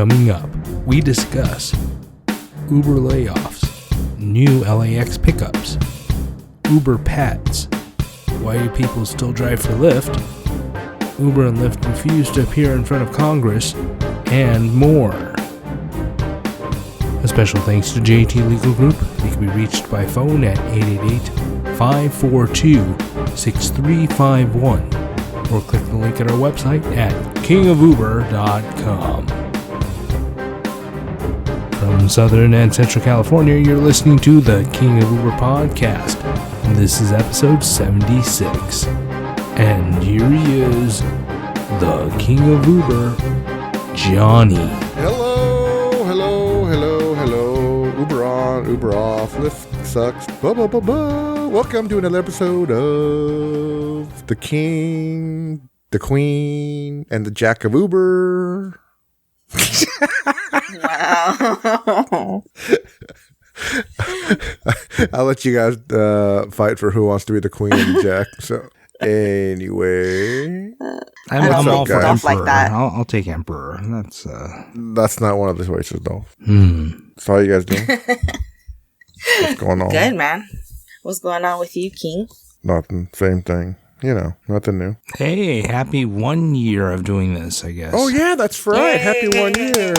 Coming up, we discuss Uber layoffs, new LAX pickups, UberPets, why do people still drive for Lyft, Uber and Lyft refuse to appear in front of Congress, and more. A special thanks to JT Legal Group. They can be reached by phone at 888-542-6351 or click the link at our website at kingofuber.com. From Southern and Central California, you're listening to the King of Uber podcast. This is episode 76. And here he is, the King of Uber, Johnny. Hello. Uber on, Uber off, Lyft sucks. Blah, blah, blah, blah. Welcome to another episode of the King, the Queen, and the Jack of Uber. Wow. I'll let you guys fight for who wants to be the Queen and the Jack. So anyway, I'm all for guys? Emperor. Like that. I'll take Emperor. That's not one of the choices, though. So how you guys doing? What's going on? Good, man. What's going on with you, King? Nothing. Same thing. You know, nothing new. Hey, happy 1 year of doing this, I guess. Oh, yeah, that's right. Yay. Happy 1 year.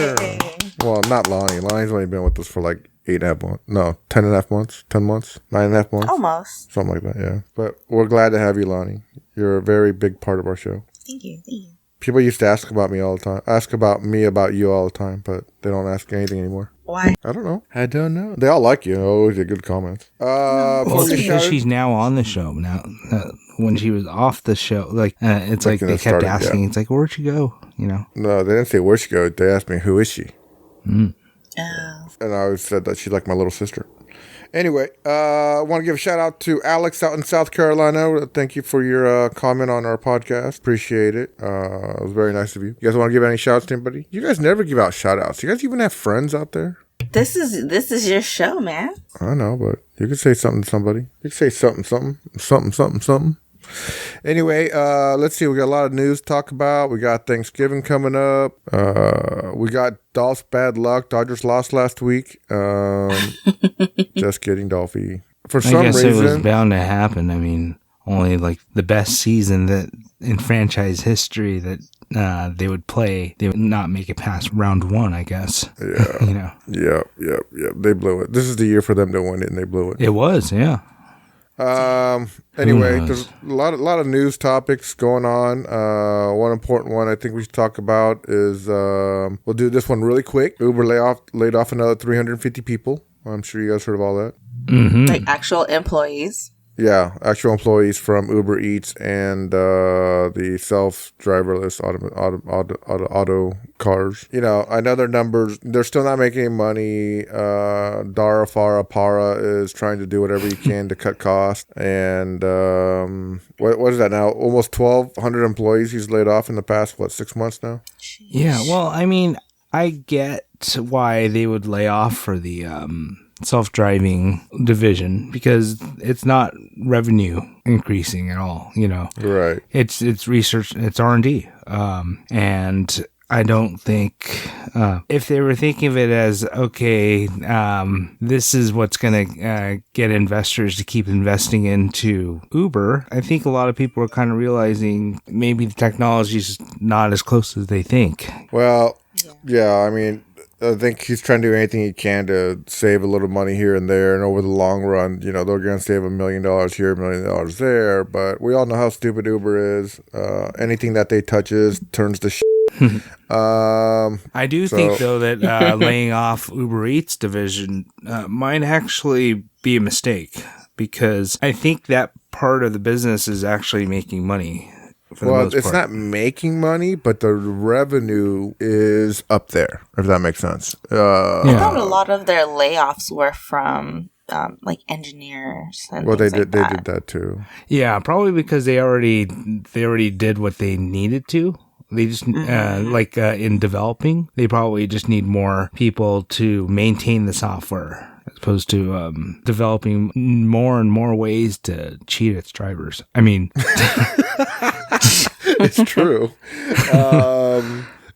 Well, not Lonnie. Lonnie's only been with us for like 8.5 months. No, 10.5 months. 10 months. 9.5 months. Almost. Something like that, yeah. But we're glad to have you, Lonnie. You're a very big part of our show. Thank you. People used to ask about me all the time. Ask about me about you all the time, but they don't ask anything anymore. Why? I don't know. They all like you. Always get good comments. Well, it's because she's now on the show. Now, when she was off the show, it's like they kept asking. Yeah. It's like, where'd she go? You know? No, they didn't say where'd she go. They asked me, who is she? Oh. And I always said that she's like my little sister. Anyway, I want to give a shout out to Alex out in South Carolina. Thank you for your comment on our podcast. Appreciate it. It was very nice of you. You guys want to give any shout outs to anybody? You guys never give out shout outs. You guys even have friends out there? This is your show, man. I know, but you could say something to somebody. You could say something. Anyway, let's see. We got a lot of news to talk about. We got Thanksgiving coming up. We got Dolph's bad luck. Dodgers lost last week. Just kidding, Dolphy. For some reason, it was bound to happen. I mean, only like the best season that in franchise history that they would play, they would not make it past round one, I guess. Yeah. You know. Yep. They blew it. This is the year for them to win it, and they blew it. It was, yeah. Anyway, there's a lot of news topics going on. One important one I think we should talk about is we'll do this one really quick. Uber laid off another 350 people. I'm sure you guys heard of all that. Mm-hmm. Like actual employees. Yeah, actual employees from Uber Eats and the self-driverless auto cars. You know, I know their numbers. They're still not making any money. Dara Farah is trying to do whatever he can to cut costs. And what is that now? Almost 1,200 employees he's laid off in the past, 6 months now? Yeah, well, I mean, I get why they would lay off for the self-driving division because it's not revenue increasing at all, you know. Right. It's research, it's R&D. And I don't think if they were thinking of it as, okay, this is what's going to get investors to keep investing into Uber, I think a lot of people are kind of realizing maybe the technology's not as close as they think. Well, yeah, I mean, I think he's trying to do anything he can to save a little money here and there. And over the long run, you know, they're going to save $1 million here, $1 million there. But we all know how stupid Uber is. Anything that they touch turns to shit. I do think, though, that laying off Uber Eats division might actually be a mistake because I think that part of the business is actually making money. Well, it's not making money, but the revenue is up there, if that makes sense. I thought a lot of their layoffs were from like engineers. And they did that too. Yeah, probably because they already did what they needed to. They just in developing, they probably just need more people to maintain the software. As opposed to developing more and more ways to cheat its drivers. I mean, it's true.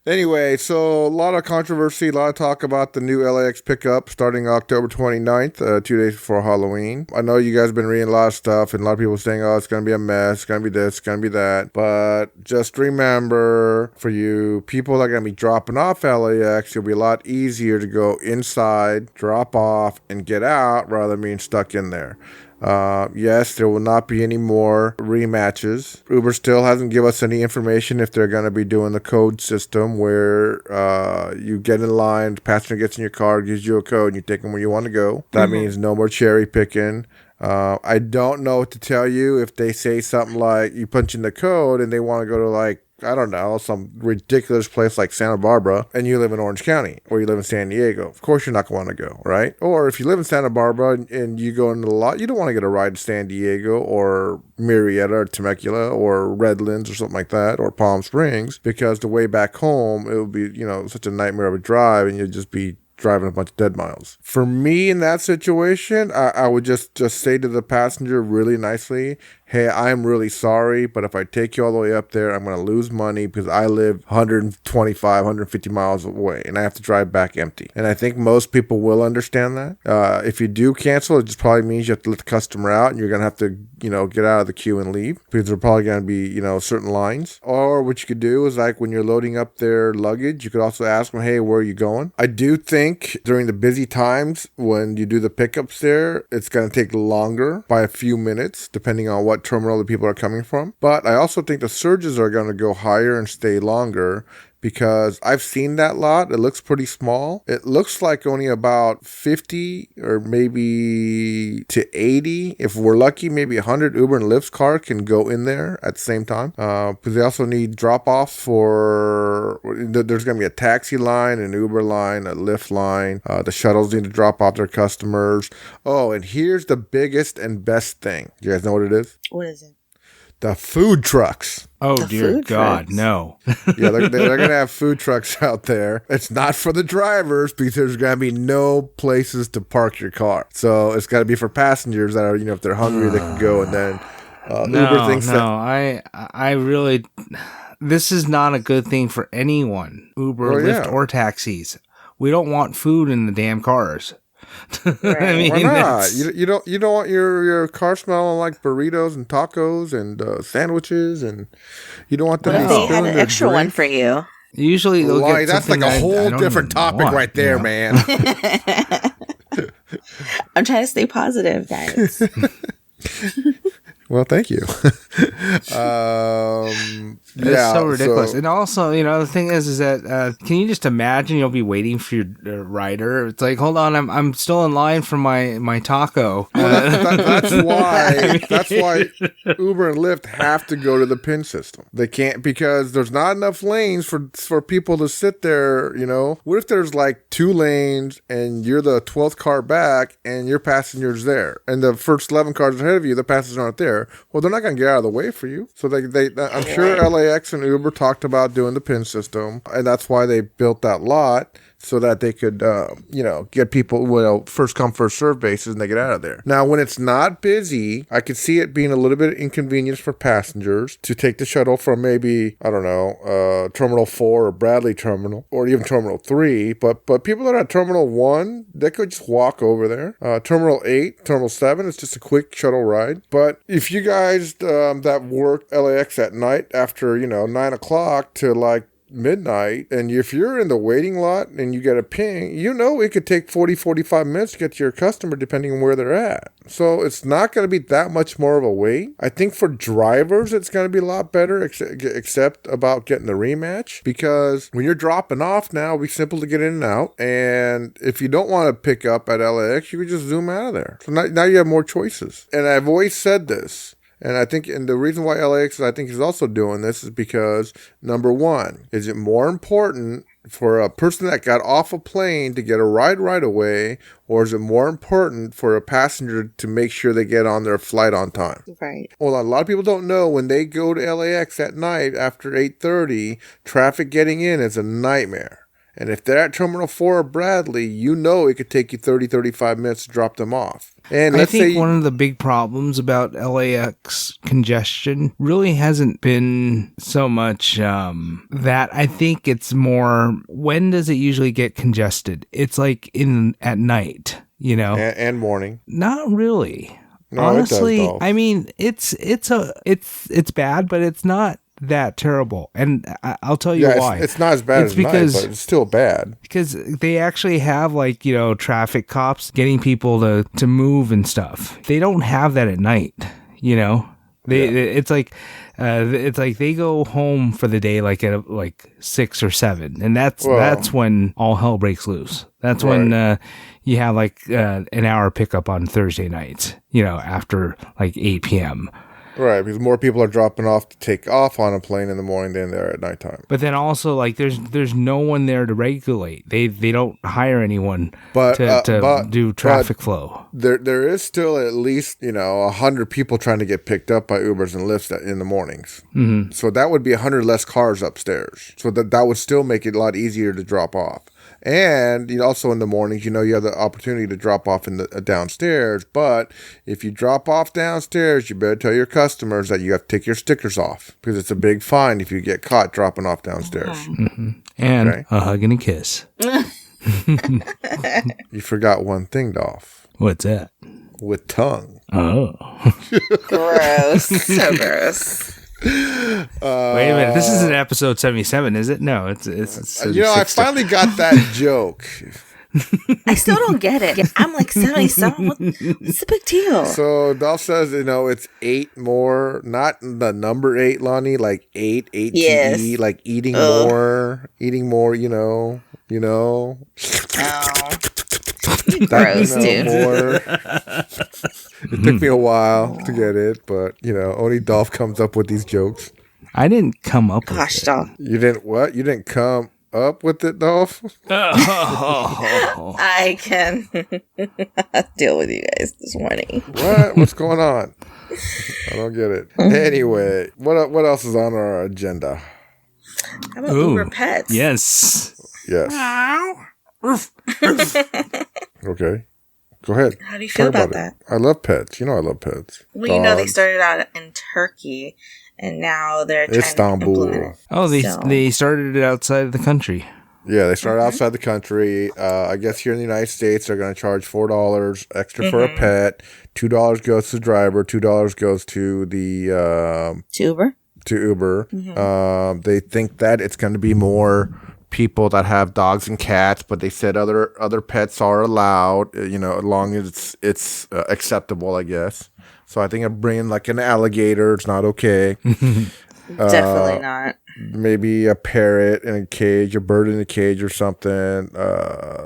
Anyway, so a lot of controversy, a lot of talk about the new LAX pickup starting October 29th, 2 days before Halloween. I know you guys have been reading a lot of stuff, and a lot of people saying, oh, it's going to be a mess, it's going to be this, it's going to be that. But just remember, for you people that are going to be dropping off LAX, it'll be a lot easier to go inside, drop off, and get out rather than being stuck in there. Yes, there will not be any more rematches. Uber still hasn't given us any information if they're going to be doing the code system where you get in line, the passenger gets in your car, gives you a code, and you take them where you want to go. That means no more cherry picking. I don't know what to tell you if they say something like you punch in the code and they want to go to like, I don't know, some ridiculous place like Santa Barbara, and you live in Orange County, or you live in San Diego. Of course, you're not going to want to go, right? Or if you live in Santa Barbara and you go into the lot, you don't want to get a ride to San Diego or Murrieta or Temecula or Redlands or something like that, or Palm Springs, because the way back home, it would be, such a nightmare of a drive, and you'd just be driving a bunch of dead miles. For me in that situation, I would just say to the passenger really nicely, hey, I'm really sorry, but if I take you all the way up there, I'm going to lose money because I live 125, 150 miles away and I have to drive back empty. And I think most people will understand that. If you do cancel, it just probably means you have to let the customer out and you're going to have to, get out of the queue and leave because there are probably going to be, certain lines. Or what you could do is like when you're loading up their luggage, you could also ask them, hey, where are you going? I do think during the busy times when you do the pickups there, it's going to take longer by a few minutes, depending on what terminal the people are coming from. But I also think the surges are going to go higher and stay longer because I've seen that lot. It looks pretty small. It looks like only about 50 or maybe to 80. If we're lucky, maybe 100 Uber and Lyft cars can go in there at the same time. Because they also need drop-offs for... There's going to be a taxi line, an Uber line, a Lyft line. The shuttles need to drop off their customers. Oh, and here's the biggest and best thing. You guys know what it is? What is it? The food trucks. Oh, The dear food God, trucks. no. Yeah, they're going to have food trucks out there. It's not for the drivers because there's going to be no places to park your car. So it's got to be for passengers that are, if they're hungry, they can go. And then Uber thinks that... I really... This is not a good thing for anyone. Uber, Lyft, or taxis. We don't want food in the damn cars. I mean, why not? You don't want your car smelling like burritos and tacos and sandwiches, and you don't want them What if to they spill had in an their extra one drink? for you? Usually they'll get That's like something a I whole don't different even topic want, right there, man. I'm trying to stay positive, guys. Well, thank you. It's so ridiculous. And also, the thing is that can you just imagine you'll be waiting for your rider? It's like, hold on, I'm still in line for my taco. That's why Uber and Lyft have to go to the PIN system. They can't because there's not enough lanes for people to sit there. What if there's like 2 lanes and you're the 12th car back and your passenger's there, and the first 11 cars ahead of you, the passengers aren't there? Well, they're not going to get out of the way for you. So I'm sure LAX and Uber talked about doing the PIN system, and that's why they built that lot so that they could, get people, first come, first serve basis, and they get out of there. Now, when it's not busy, I could see it being a little bit of inconvenience for passengers to take the shuttle from maybe, I don't know, Terminal 4 or Bradley Terminal, or even Terminal 3. But people that are at Terminal 1, they could just walk over there. Terminal 8, Terminal 7, it's just a quick shuttle ride. But if you guys that work LAX at night after, 9 o'clock to like midnight, and if you're in the waiting lot and you get a ping, it could take 45 minutes to get to your customer depending on where they're at. So it's not going to be that much more of a wait. I think for drivers it's going to be a lot better, except about getting the rematch, because when you're dropping off now, it'll be simple to get in and out, and if you don't want to pick up at LAX, you can just zoom out of there. So now you have more choices. And I've always said this, and I think, and the reason why LAX, I think, is also doing this is because, number one, is it more important for a person that got off a plane to get a ride right away, or is it more important for a passenger to make sure they get on their flight on time? Right. Well, a lot of people don't know when they go to LAX at night after 8:30, traffic getting in is a nightmare. And if they're at Terminal 4 or Bradley, it could take you 30, 35 minutes to drop them off. And I think one of the big problems about LAX congestion really hasn't been so much that. I think it's more, when does it usually get congested? It's like at night, and morning. Not really. No, honestly, it does, I mean, it's bad, but it's not that terrible. And I'll tell you why. It's not as bad as night, but it's still bad. Because they actually have traffic cops getting people to move and stuff. They don't have that at night, It's like they go home for the day at 6 or 7, and that's when all hell breaks loose. That's when you have an hour pickup on Thursday nights, after 8 p.m. Right, because more people are dropping off to take off on a plane in the morning than there at nighttime. But then also, there's no one there to regulate. They don't hire anyone to do traffic flow. There is still at least 100 people trying to get picked up by Ubers and Lyfts in the mornings. Mm-hmm. So that would be 100 less cars upstairs. So that would still make it a lot easier to drop off. And also in the mornings, you have the opportunity to drop off in the downstairs. But if you drop off downstairs, you better tell your customers that you have to take your stickers off, because it's a big fine if you get caught dropping off downstairs. Mm-hmm. And a hug and a kiss. You forgot one thing, Dolph. What's that? With tongue. Oh. Gross. So gross. Wait a minute. This isn't episode 77, is it? No, it's I finally got that joke. I still don't get it. I'm 77. What's the big deal? So Dolph says, it's 8 more, not the number 8, Lonnie, 8, yes. T-E, eating more, Oh. Gross, dude. More. It took me a while to get it, but only Dolph comes up with these jokes. I didn't come up with it. Dolph. You didn't what? You didn't come up with it, Dolph? I can deal with you guys this morning. What? What's going on? I don't get it. Anyway, what else is on our agenda? How about UberPets? Yes. Okay. Go ahead. How do you feel about that? I love pets. I love pets. Well, Dogs. they started out in Turkey, and now they're trying Istanbul. to implement it. Oh, they started it outside of the country. Yeah, they started outside the country. I guess here in the United States, they're going to charge $4 extra for a pet. $2 goes to the driver. $2 goes to the to Uber. To Uber. They think that it's going to be more people that have dogs and cats, but they said other pets are allowed, as long as it's acceptable, I guess. So I think I'm bringing an alligator. It's not okay. Definitely not. Maybe a parrot in a cage, a bird in a cage or something.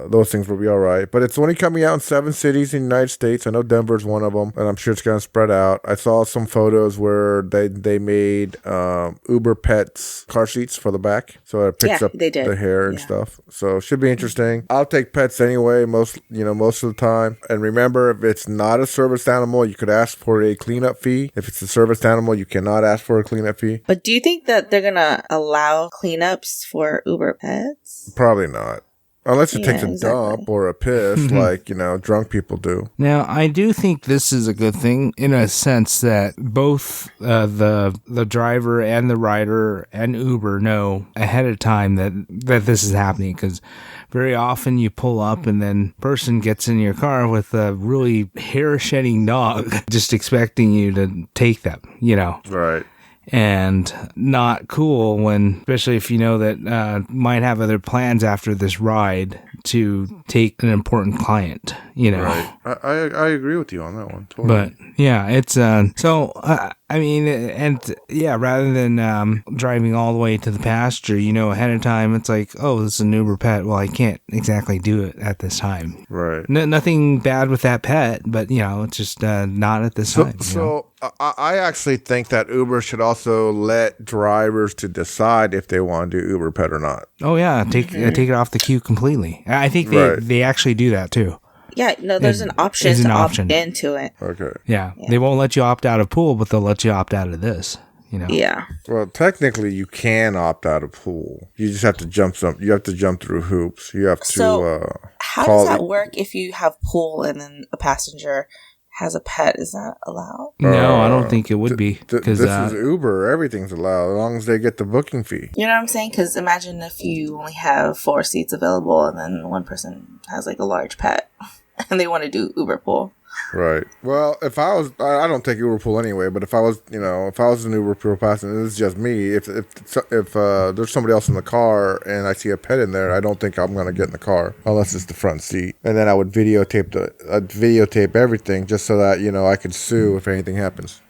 Those things will be all right. But it's only coming out in 7 cities in the United States. I know Denver's one of them, and I'm sure it's going to spread out. I saw some photos where they made UberPets car seats for the back, so it picks up the hair and stuff. So it should be interesting. I'll take pets anyway, most of the time. And remember, if it's not a service animal, you could ask for a cleanup fee. If it's a service animal, you cannot ask for a cleanup fee. But do you think that they're gonna allow cleanups for UberPets? Probably not. Unless it takes a dump or a piss like, drunk people do. Now, I do think this is a good thing in a sense that both the driver and the rider and Uber know ahead of time that this is happening, because very often you pull up and then person gets in your car with a really hair-shedding dog just expecting you to take them, Right. And not cool especially if you know that might have other plans after this ride to take an important client, Right. I agree with you on that one. Totally. But yeah, it's rather than driving all the way to the pasture, ahead of time, it's like, oh, this is an Uber pet. Well, I can't exactly do it at this time. Right. Nothing bad with that pet, but it's just not at this time. So I actually think that Uber should also let drivers to decide if they want to do Uber pet or not. Oh yeah, take it off the queue completely. I think they actually do that too. Yeah, no, there's an option to opt into it. Okay. Yeah, they won't let you opt out of pool, but they'll let you opt out of this. Yeah. Well, technically, you can opt out of pool. You just have to You have to jump through hoops. You have So, to how does that work if you have pool and then a passenger has a pet? Is that allowed? No, I don't think it would be. This is Uber. Everything's allowed as long as they get the booking fee. You know what I'm saying? Because imagine if you only have 4 seats available and then one person has like a large pet and they want to do Uber pool. Right. Well, if I was, I don't take Uber pool anyway. But if I was, if I was an Uber pool passenger, this is just me. If there's somebody else in the car and I see a pet in there, I don't think I'm gonna get in the car unless it's the front seat. And then I would videotape everything just so that I could sue if anything happens.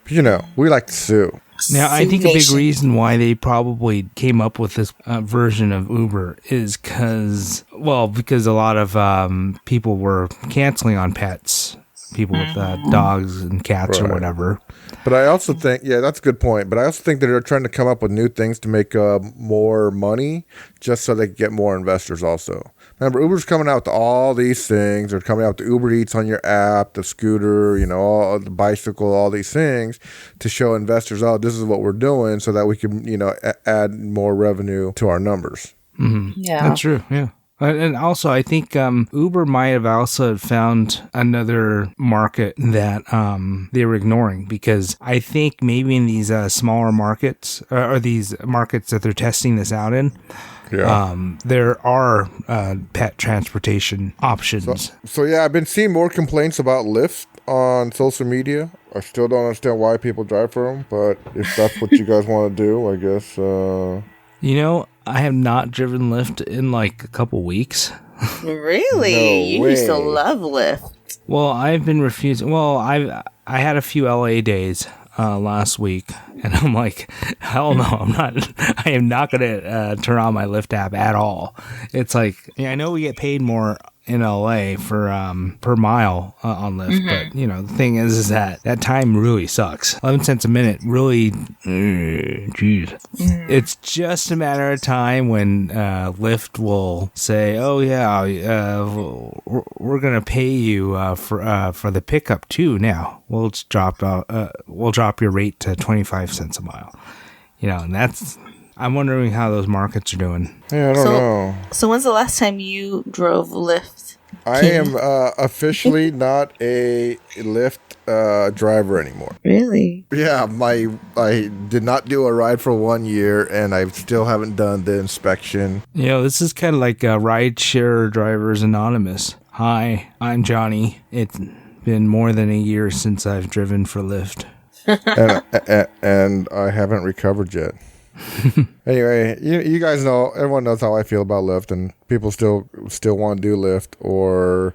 We like to sue. Now, I think a big reason why they probably came up with this version of Uber is because a lot of people were canceling on pets. People with dogs and cats or whatever. But I also think, that's a good point. But I also think that they're trying to come up with new things to make more money just so they can get more investors also. Remember, Uber's coming out with all these things. They're coming out with the Uber Eats on your app, the scooter, all the bicycle, all these things to show investors, this is what we're doing so that we can, add more revenue to our numbers. Mm-hmm. Yeah. That's true, yeah. And also, I think Uber might have also found another market that they were ignoring, because I think maybe in these smaller markets or these markets that they're testing this out in, there are pet transportation options. So I've been seeing more complaints about Lyft on social media. I still don't understand why people drive for them, but if that's what you guys want to do, I guess. I have not driven Lyft in like a couple weeks. Really? You used to love Lyft. Well, I've been refusing. Well, I had a few LA days last week, and I'm like, hell no, I am not going to turn on my Lyft app at all. It's like, I know we get paid more in LA for per mile on Lyft, but the thing is that time really sucks. 11 cents a minute really, geez. It's just a matter of time when Lyft will say, oh yeah, we're gonna pay you for the pickup too. Now we'll drop your rate to 25 cents a mile. And that's. I'm wondering how those markets are doing. Yeah, I don't know. So when's the last time you drove Lyft? I am officially not a Lyft driver anymore. Really? Yeah, I did not do a ride for 1 year, and I still haven't done the inspection. This is kind of like Rideshare Drivers Anonymous. Hi, I'm Johnny. It's been more than a year since I've driven for Lyft. and I haven't recovered yet. Anyway, you guys know, everyone knows how I feel about Lyft, and people still want to do Lyft, or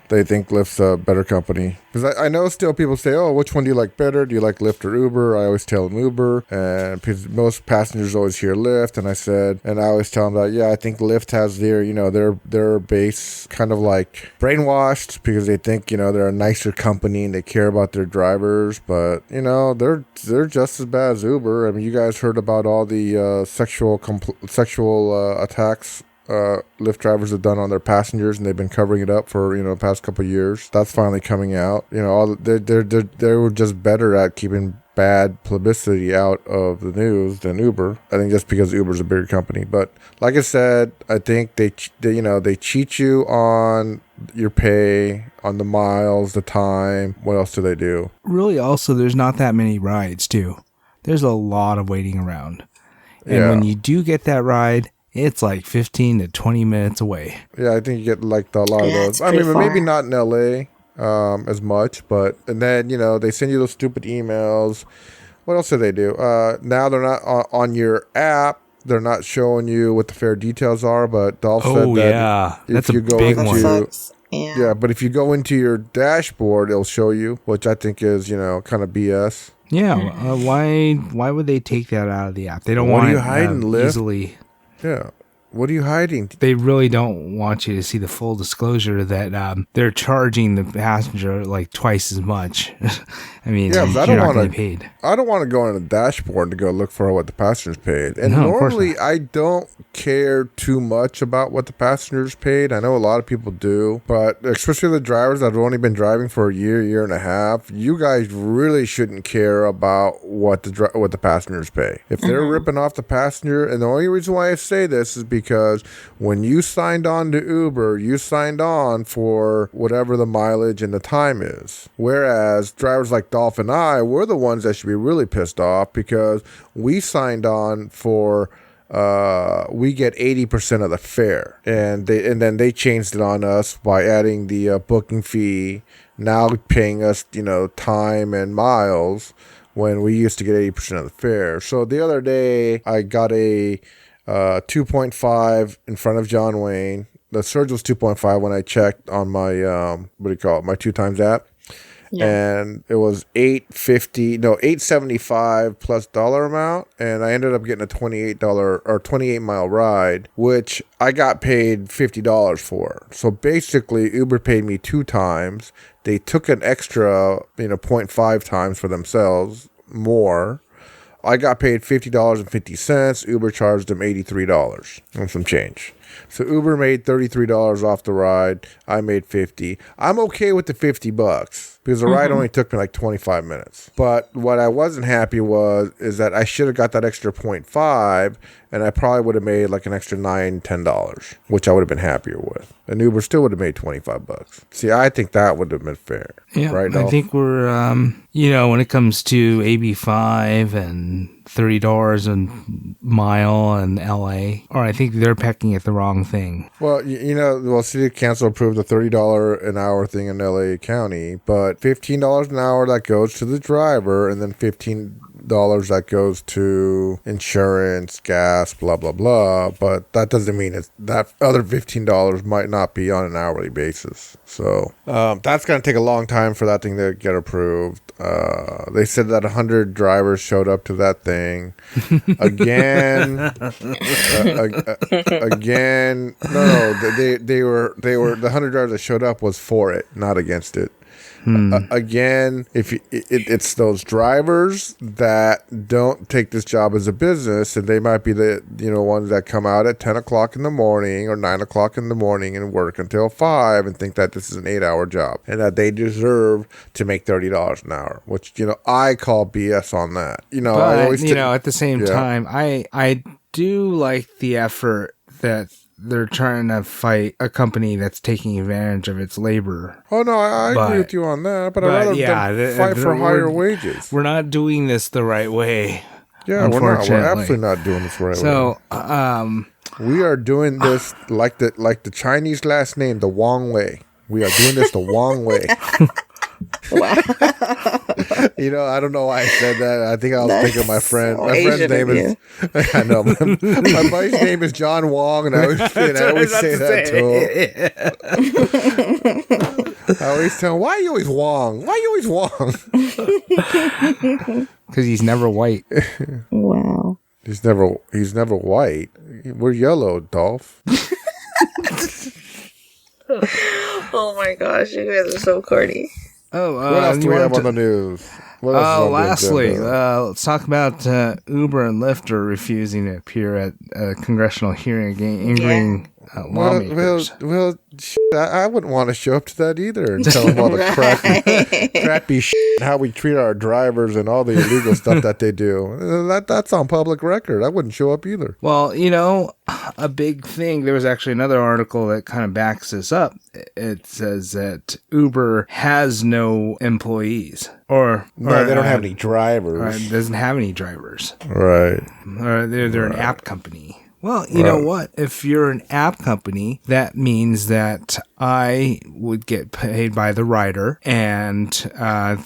they think Lyft's a better company. Because I know still people say, oh, which one do you like better? Do you like Lyft or Uber? I always tell them Uber, and most passengers always hear Lyft, and I always tell them that I think Lyft has their base kind of like brainwashed, because they think they're a nicer company and they care about their drivers, but they're just as bad as Uber. I mean, you guys heard about all the sexual attacks Lyft drivers have done on their passengers, and they've been covering it up for the past couple of years. That's finally coming out. They were just better at keeping bad publicity out of the news than Uber. I think just because Uber's a bigger company. But like I said, I think they cheat you on your pay, on the miles, the time. What else do they do? Really, also, there's not that many rides too. There's a lot of waiting around. And when you do get that ride, it's like 15 to 20 minutes away. Yeah, I think you get like a lot of those. I mean, maybe not in LA as much, and then, they send you those stupid emails. What else do they do? Now they're not on your app. They're not showing you what the fare details are, but they'll said that that's a big one. Yeah, but if you go into your dashboard, it'll show you, which I think is, kind of BS. Yeah, why would they take that out of the app? They don't what want are you hiding, Lyft? Easily. Yeah. What are you hiding? They really don't want you to see the full disclosure that they're charging the passenger like twice as much. I mean, Yeah, you're not getting paid. I don't want to go on a dashboard to go look for what the passengers paid. And No, normally I don't care too much about what the passengers paid. I know a lot of people do, but especially the drivers that have only been driving for a year and a half, you guys really shouldn't care about what the passengers pay. If they're ripping off the passenger, and the only reason why I say this is because when you signed on to Uber, you signed on for whatever the mileage and the time is. Whereas drivers like Dolph and I, we're the ones that should be really pissed off because we signed on for we get 80% of the fare, and then they changed it on us by adding the booking fee, now paying us time and miles when we used to get 80% of the fare. So the other day I got a 2.5 in front of John Wayne. The surge was 2.5 when I checked on my my 2 times app. Yeah. And it was $875 plus dollar amount, and I ended up getting a $28 or 28 mile ride, which I got paid $50 for. So basically, Uber paid me 2 times. They took an extra 0.5 times for themselves more. I got paid $50.50. Uber charged them $83 and some change. So Uber made $33 off the ride. I made $50. I'm okay with the $50 because the ride only took me like 25 minutes. But what I wasn't happy is that I should have got that extra 0.5, and I probably would have made like an extra $9, $10, which I would have been happier with. And Uber still would have made $25. See, I think that would have been fair. Yeah, right, I think we're, when it comes to AB5 and $30 a mile in LA, or I think they're pecking at the wrong thing. Well, City Council approved the $30 an hour thing in LA County, but $15 an hour that goes to the driver, and then $15 that goes to insurance, gas, blah, blah, blah. But that doesn't mean that other $15 might not be on an hourly basis. So that's going to take a long time for that thing to get approved. They said that 100 drivers showed up to that thing. Again, they were the 100 drivers that showed up was for it, not against it. Again, it's those drivers that don't take this job as a business, and they might be the ones that come out at 10 o'clock in the morning or 9 o'clock in the morning and work until 5 and think that this is an 8-hour job and that they deserve to make $30 an hour, which I call BS on that. But, I always at the same time, I do like the effort that they're trying to fight a company that's taking advantage of its labor. Oh, no, I agree with you on that, but I'd rather fight for higher wages. We're not doing this the right way. Yeah, we're not. We're absolutely not doing this the right way. So, we are doing this like the Chinese last name, the Wong way. We are doing this the Wong way. Wow. I don't know why I said that. I think I was thinking of my friend. So my friend's Asian name is. I know. My buddy's name is John Wong, and I always say that to him. I always tell him, "Why are you always Wong? Why are you always Wong?" Because he's never white. Wow. He's never white. We're yellow, Dolph. Oh my gosh, you guys are so corny. Oh, what else do we have on the news? Lastly, let's talk about Uber and Lyft are refusing to appear at a congressional hearing angering lawmakers. Well, I wouldn't want to show up to that either and tell them all the crappy shit, how we treat our drivers and all the illegal stuff that they do. That's on public record. I wouldn't show up either. Well, a big thing, there was actually another article that kind of backs this up. It says that Uber has no employees. Or they don't have any drivers. Or it doesn't have any drivers. Right. Or they're an app company. Well, you know what? If you're an app company, that means that I would get paid by the rider, and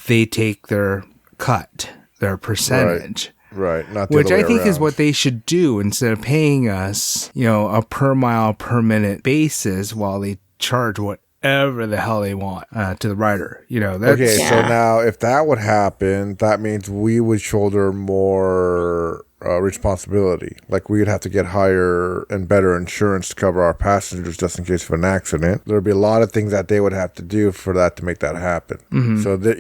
they take their cut, their percentage. Right. Not the Which other way I think around. is what they should do instead of paying us, a per mile, per minute basis while they charge whatever the hell they want to the rider. So now if that would happen, that means we would shoulder more responsibility. Like we'd have to get higher and better insurance to cover our passengers just in case of an accident. There'd be a lot of things that they would have to do for that to make that happen. So that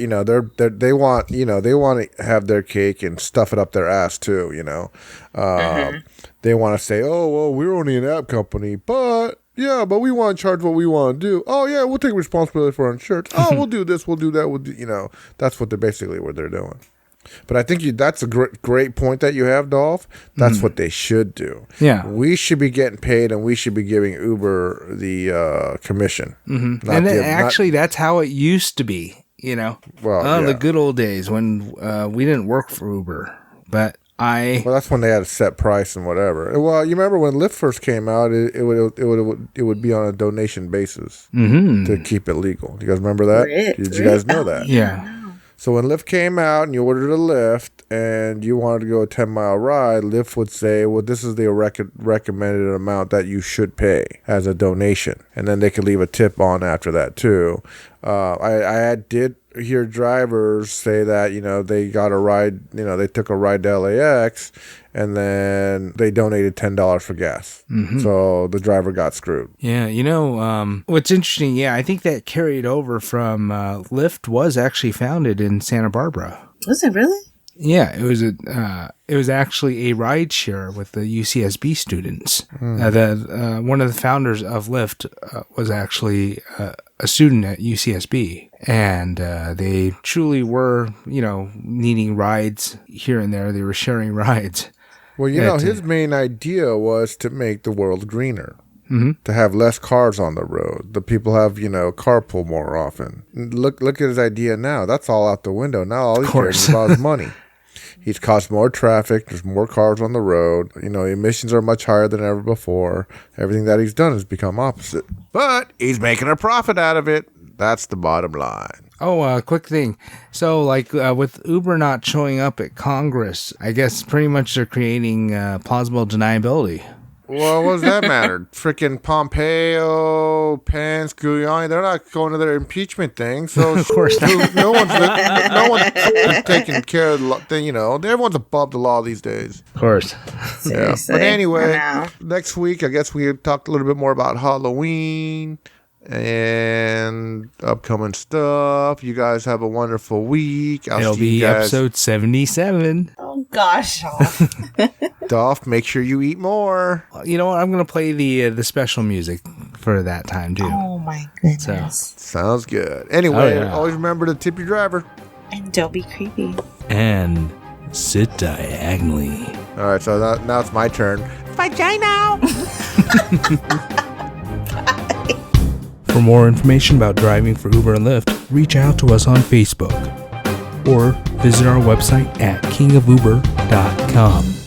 they want to have their cake and stuff it up their ass too. They want to say, oh well, we're only an app company, but we want to charge what we want to do. Oh yeah, we'll take responsibility for our insurance. Oh, we'll do this, we'll do that. That's what they're doing. But I think that's a great point that you have, Dolph. That's what they should do. Yeah. We should be getting paid, and we should be giving Uber the commission. Actually, that's how it used to be, Well, the good old days when we didn't work for Uber. But well, that's when they had a set price and whatever. Well, you remember when Lyft first came out, it would be on a donation basis to keep it legal. Do you guys remember that? Did you guys know that? Yeah. So when Lyft came out and you ordered a Lyft and you wanted to go a 10-mile ride, Lyft would say, well, this is the recommended amount that you should pay as a donation. And then they could leave a tip on after that too. I did hear drivers say that, they got a ride, they took a ride to LAX and then they donated $10 for gas. So the driver got screwed. Yeah, what's interesting, I think that carried over from Lyft was actually founded in Santa Barbara. Was it really? Yeah, it was actually a ride share with the UCSB students. One of the founders of Lyft was actually a student at UCSB, and they truly were, needing rides here and there. They were sharing rides. Well, his main idea was to make the world greener. To have less cars on the road. The people have, carpool more often. Look at his idea now. That's all out the window. Now all he cares about is money. He's caused more traffic. There's more cars on the road. Emissions are much higher than ever before. Everything that he's done has become opposite. But he's making a profit out of it. That's the bottom line. Oh, quick thing. So, with Uber not showing up at Congress, I guess pretty much they're creating plausible deniability. Well, what does that matter? Freaking Pompeo, Pence, Giuliani, they're not going to their impeachment thing. So of course not. No one's taking care of the thing, everyone's above the law these days. Of course. Seriously. But anyway, next week, I guess we talked a little bit more about Halloween and upcoming stuff. You guys have a wonderful week. It'll be episode 77. Oh gosh. Dolph, make sure you eat more. You know what? I'm going to play the special music for that time too. Oh my goodness. Sounds good. Anyway, always remember to tip your driver. And don't be creepy. And sit diagonally. All right, so now it's my turn. Vagina! For more information about driving for Uber and Lyft, reach out to us on Facebook or visit our website at kingofuber.com.